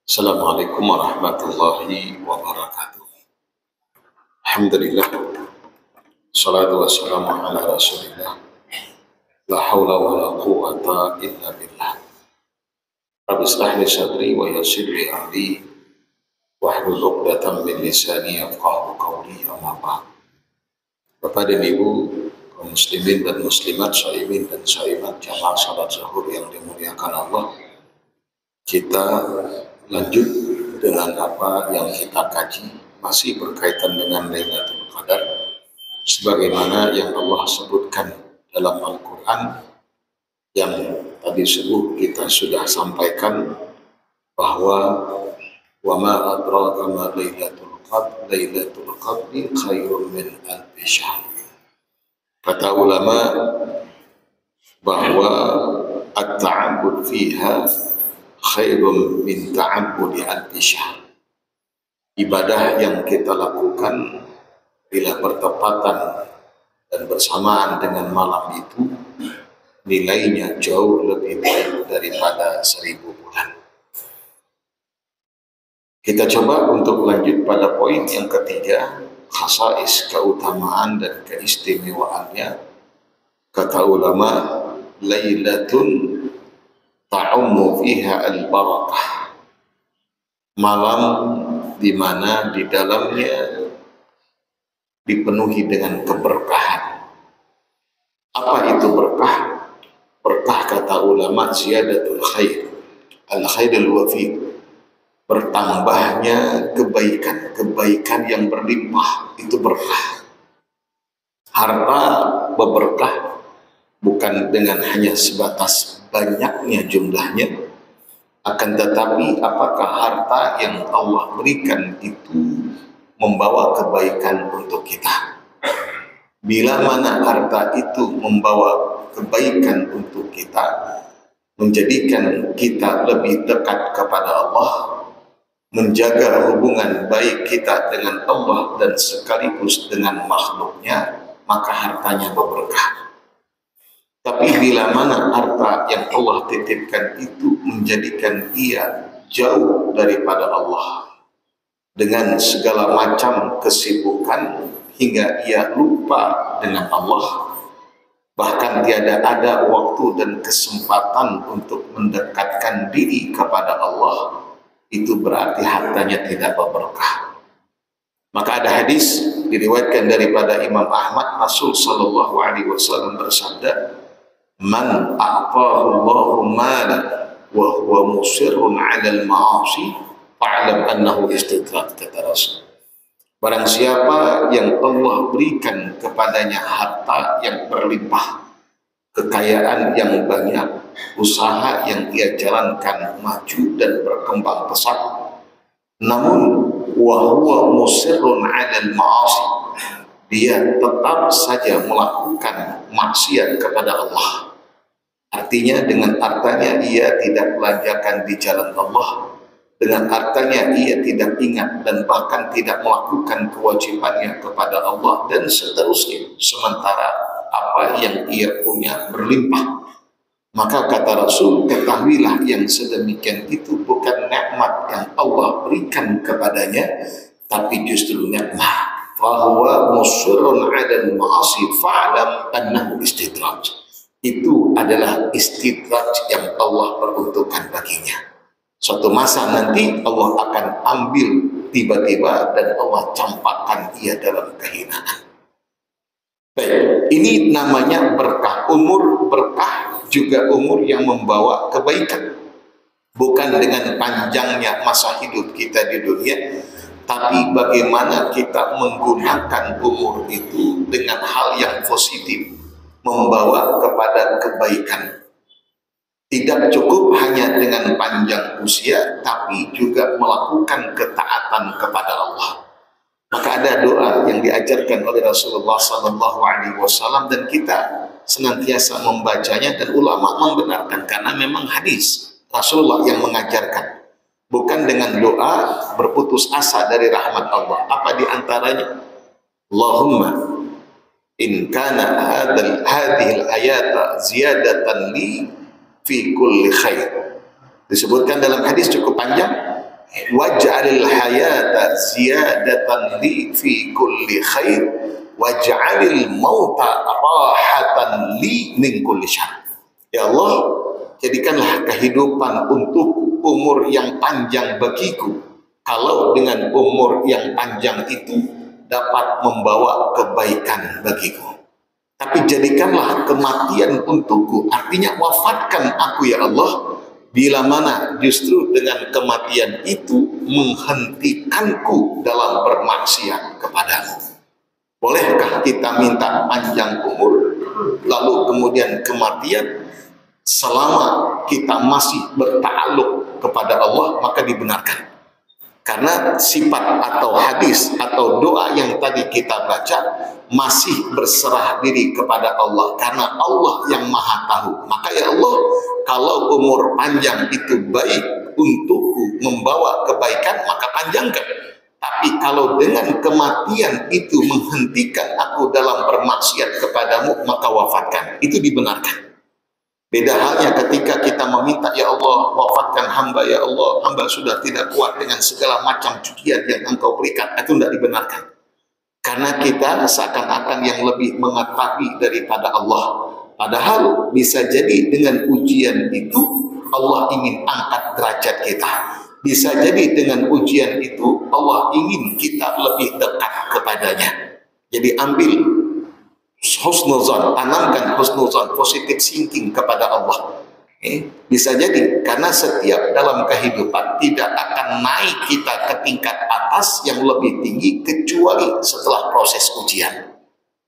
Assalamualaikum warahmatullahi wabarakatuh. Alhamdulillah. Salatu wassalamu ala rasulillah. La hawla wa la quwwata illa billah. Rabbi ishrah li sadri wa yassir li amri wahlul 'uqdatam min lisani yafqahu qawli. Amma ba'd. Bapak dan Ibu kaum muslimin dan muslimat, shaimin dan shaimat, jamaah salat zuhur yang dimuliakan Allah. Kita lanjut dengan apa yang kita kaji, masih berkaitan dengan Lailatul Qadar sebagaimana yang Allah sebutkan dalam Al-Quran, yang tadi kita sudah sampaikan bahwa wa ma adraka ma Lailatul Qadri khairun min alfi syahr. Kata ulama bahwa at-ta'abbud fiha khairun min ta'abbudi alfi syahr. Ibadah yang kita lakukan bila bertepatan dan bersamaan dengan malam itu nilainya jauh lebih baik daripada 1000 bulan. Kita coba untuk lanjut pada poin yang ketiga, khasais, keutamaan dan keistimewaannya. Kata ulama, lailatun ta'ummu fiha al-barakah, malam di mana di dalamnya dipenuhi dengan keberkahan. Apa itu berkah? Berkah kata ulama ziyadatul khair, al-khairul wafi, bertambahnya kebaikan yang berlimpah, itu berkah. Harta berberkah bukan dengan hanya sebatas banyaknya jumlahnya, akan tetapi apakah harta yang Allah berikan itu membawa kebaikan untuk kita. Bila mana harta itu membawa kebaikan untuk kita, menjadikan kita lebih dekat kepada Allah, menjaga hubungan baik kita dengan Allah dan sekaligus dengan makhluknya, maka hartanya berberkah. Tapi bila mana harta yang Allah titipkan itu menjadikan ia jauh daripada Allah, dengan segala macam kesibukan hingga ia lupa dengan Allah, bahkan tiada ada waktu dan kesempatan untuk mendekatkan diri kepada Allah, itu berarti hartanya tidak berberkah. Maka ada hadis diriwayatkan daripada Imam Ahmad, Rasul sallallahu alaihi wasallam bersabda, man a'tahu Allahu malan wa huwa musirrun 'ala al-ma'asi fa'lam annahu istidrak, kata Rasul. Barang siapa yang Allah berikan kepadanya harta yang berlimpah, kekayaan yang banyak, usaha yang ia jalankan maju dan berkembang pesat, namun wa huwa musirrun 'alal ma'asi, dia tetap saja melakukan maksiat kepada Allah. Artinya dengan hartanya ia tidak belanjakan di jalan Allah, dengan hartanya ia tidak ingat dan bahkan tidak melakukan kewajibannya kepada Allah dan seterusnya, sementara apa yang ia punya berlimpah. Maka kata Rasul, ketahuilah yang sedemikian itu bukan nikmat yang Allah berikan kepadanya, tapi justru nikmat. Fahuwa musirrun 'alal ma'asi fa'lam annahu istidraj. Itu adalah istidraj yang Allah peruntukkan baginya. Suatu masa nanti Allah akan ambil tiba-tiba dan Allah campakkan ia dalam kehinaan. Baik, ini namanya berkah. Umur berkah juga umur yang membawa kebaikan. Bukan dengan panjangnya masa hidup kita di dunia, tapi bagaimana kita menggunakan umur itu dengan hal yang positif, membawa kepada kebaikan. Tidak cukup hanya dengan panjang usia, tapi juga melakukan ketaatan kepada Allah. Maka ada doa yang diajarkan oleh Rasulullah SAW dan kita senantiasa membacanya, dan ulama membenarkan karena memang hadis Rasulullah yang mengajarkan. Bukan dengan doa berputus asa dari rahmat Allah. Apa diantaranya? Allahumma in kana hadhil ayata ziyadatan li fi kulli khair. Disebutkan dalam hadis cukup panjang, waj'alil hayata ziyadatan li fi kulli khair waj'alil mauta rahatan li min kulli syarr. Ya Allah, jadikanlah kehidupan untuk umur yang panjang bagiku. Kalau dengan umur yang panjang itu dapat membawa kebaikan bagiku. Tapi jadikanlah kematian untukku, artinya wafatkan aku ya Allah, bila mana justru dengan kematian itu menghentikanku dalam bermaksiat kepadamu. Bolehkah kita minta panjang umur, lalu kemudian kematian, selama kita masih bertakluk kepada Allah, maka dibenarkan. Karena sifat atau hadis atau doa yang tadi kita baca masih berserah diri kepada Allah, karena Allah yang maha tahu. Maka ya Allah, kalau umur panjang itu baik untukku membawa kebaikan, maka panjangkan. Tapi kalau dengan kematian itu menghentikan aku dalam bermaksiat kepadamu, maka wafatkan. Itu dibenarkan. Beda halnya ketika kita meminta, ya Allah wafatkan hamba, ya Allah hamba sudah tidak kuat dengan segala macam cucian yang engkau berikan. Itu tidak dibenarkan. Karena kita seakan-akan yang lebih mengetahui daripada Allah. Padahal bisa jadi dengan ujian itu Allah ingin angkat derajat kita. Bisa jadi dengan ujian itu Allah ingin kita lebih dekat kepadanya. Jadi ambil husnuzan, tanamkan husnuzan, positive thinking kepada Allah. Bisa jadi karena setiap dalam kehidupan tidak akan naik kita ke tingkat atas yang lebih tinggi kecuali setelah proses ujian.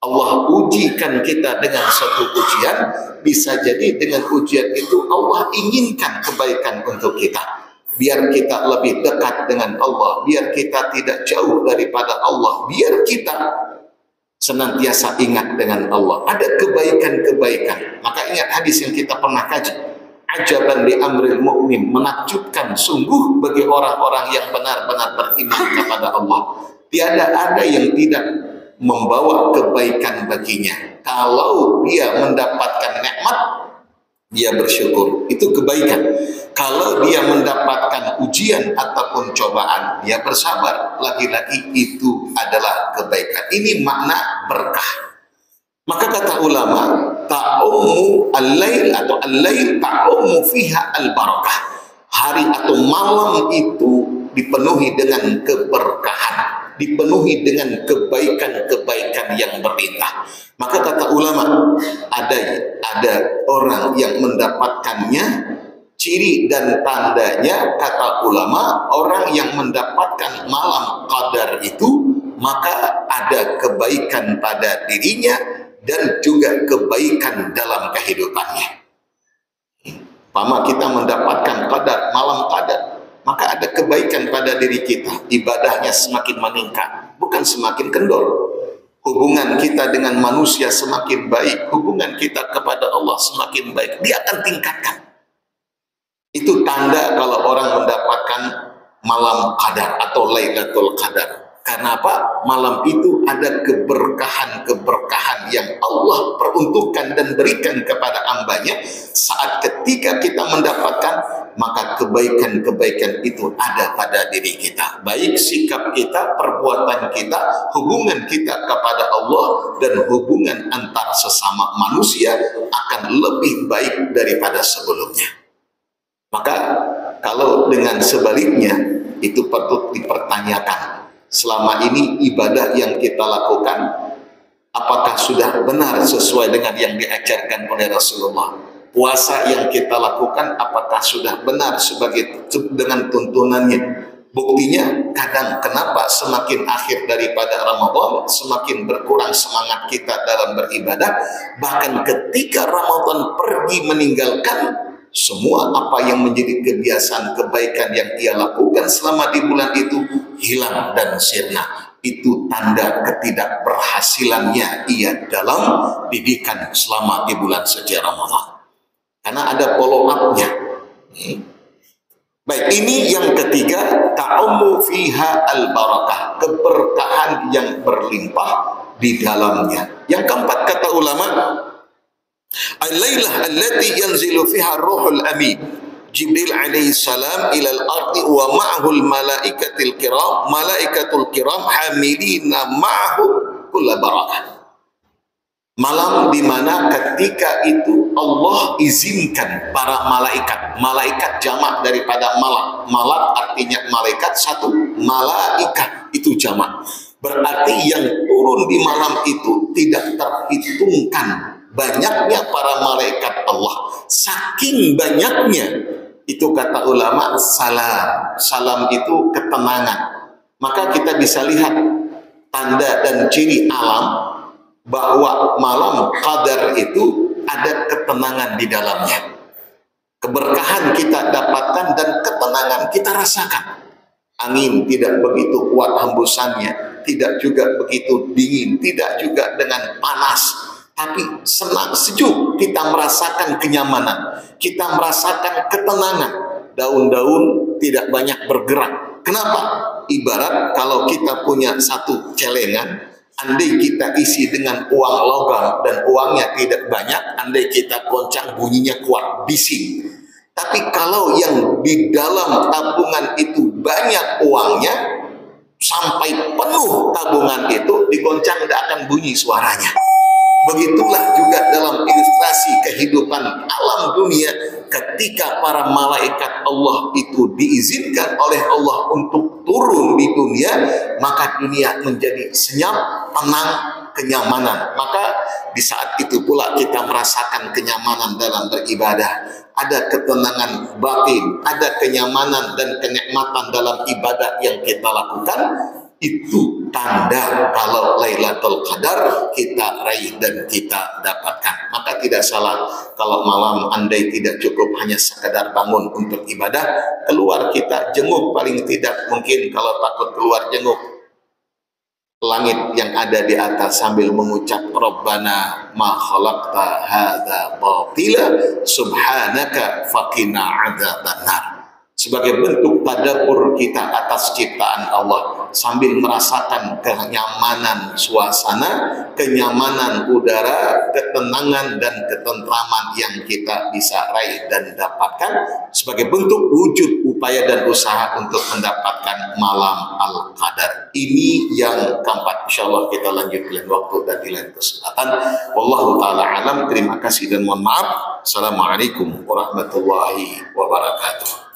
Allah ujikan kita dengan satu ujian, bisa jadi dengan ujian itu Allah inginkan kebaikan untuk kita. Biar kita lebih dekat dengan Allah, biar kita tidak jauh daripada Allah, biar kita senantiasa ingat dengan Allah. Ada kebaikan-kebaikan. Maka ingat hadis yang kita pernah kaji. Ajaban li amril mu'min, menakjubkan sungguh bagi orang-orang yang benar-benar beriman kepada Allah. Tiada ada yang tidak membawa kebaikan baginya. Kalau dia mendapatkan nikmat, dia bersyukur. Itu kebaikan. Kalau dia mendapatkan ujian ataupun cobaan, dia bersabar. Lagi-lagi itu adalah kebaikan. Ini makna berkah. Maka kata ulama, ta'ummu al-lail atau al-lail ta'ummu fiha al-barakah. Hari atau malam itu dipenuhi dengan keberkahan, dipenuhi dengan kebaikan-kebaikan yang berlimpah. Maka kata ulama, ada orang yang mendapatkannya. Ciri dan tandanya kata ulama, orang yang mendapatkan malam qadar itu maka ada kebaikan pada dirinya dan juga kebaikan dalam kehidupannya. Pama kita mendapatkan qadar, malam qadar, maka ada kebaikan pada diri kita. Ibadahnya semakin meningkat, bukan semakin kendor. Hubungan kita dengan manusia semakin baik, hubungan kita kepada Allah semakin baik. Dia akan tingkatkan. Itu tanda kalau orang mendapatkan malam qadar atau Lailatul Qadar. Karena apa? Malam itu ada keberkahan-keberkahan yang Allah peruntukkan dan berikan kepada hambanya. Saat ketika kita mendapatkan, maka kebaikan-kebaikan itu ada pada diri kita. Baik sikap kita, perbuatan kita, hubungan kita kepada Allah, dan hubungan antar sesama manusia akan lebih baik daripada sebelumnya. Maka kalau dengan sebaliknya, itu patut dipertanyakan. Selama ini ibadah yang kita lakukan, apakah sudah benar sesuai dengan yang diajarkan oleh Rasulullah? Puasa yang kita lakukan, apakah sudah benar sebagai dengan tuntunannya? Buktinya, kadang kenapa semakin akhir daripada Ramadan, semakin berkurang semangat kita dalam beribadah. Bahkan ketika Ramadan pergi meninggalkan, semua apa yang menjadi kebiasaan kebaikan yang ia lakukan selama di bulan itu hilang dan sirna. Itu tanda ketidakberhasilannya ia dalam didikan selama di bulan suci Ramadan. Karena ada follow up-nya. Baik, ini yang ketiga, ta'ummu fiha al-barakah, keberkahan yang berlimpah di dalamnya. Yang keempat kata ulama, al-lailah allati yanzilu fiha ruhul amin. Jibril alaihi salam ilal ardi wa ma'hul malaikatul kiram hamilina ma'hu kulla barakah. Malam di mana ketika itu Allah izinkan para malaikat jamak daripada malak artinya malaikat satu, malaikat itu jamak, berarti yang turun di malam itu tidak terhitungkan banyaknya para malaikat Allah, saking banyaknya. Itu kata ulama salam itu ketenangan. Maka kita bisa lihat tanda dan ciri alam bahwa malam qadar itu ada ketenangan di dalamnya. Keberkahan kita dapatkan dan ketenangan kita rasakan. Angin tidak begitu kuat hembusannya, tidak juga begitu dingin, tidak juga dengan panas, tapi senang, sejuk. Kita merasakan kenyamanan, kita merasakan ketenangan. Daun-daun tidak banyak bergerak. Kenapa? Ibarat kalau kita punya satu celengan, andai kita isi dengan uang logam dan uangnya tidak banyak, andai kita goncang bunyinya kuat, bising. Tapi kalau yang di dalam tabungan itu banyak uangnya, sampai penuh tabungan itu, digoncang tidak akan bunyi suaranya. Begitulah juga dalam ilustrasi kehidupan alam dunia, ketika para malaikat Allah itu diizinkan oleh Allah untuk turun di dunia, maka dunia menjadi senyap, tenang, kenyamanan. Maka di saat itu pula kita merasakan kenyamanan dalam beribadah, ada ketenangan batin, ada kenyamanan dan kenikmatan dalam ibadah yang kita lakukan. Itu tanda kalau Lailatul Qadar kita raih dan kita dapatkan. Maka tidak salah kalau malam andai tidak cukup hanya sekedar bangun untuk ibadah, keluar kita jenguk, paling tidak mungkin kalau takut keluar jenguk langit yang ada di atas sambil mengucap Rabbana ma khalaqta hadza batila subhanaka faqina adzabannar. Sebagai bentuk tadabbur kita atas ciptaan Allah, sambil merasakan kenyamanan suasana, kenyamanan udara, ketenangan dan ketentraman yang kita bisa raih dan dapatkan sebagai bentuk wujud upaya dan usaha untuk mendapatkan malam Al-Qadar. Ini yang keempat. Insyaallah kita lanjut di lain waktu dan di lain kesempatan. Wallahu taala alam. Terima kasih dan mohon maaf. Assalamualaikum warahmatullahi wabarakatuh.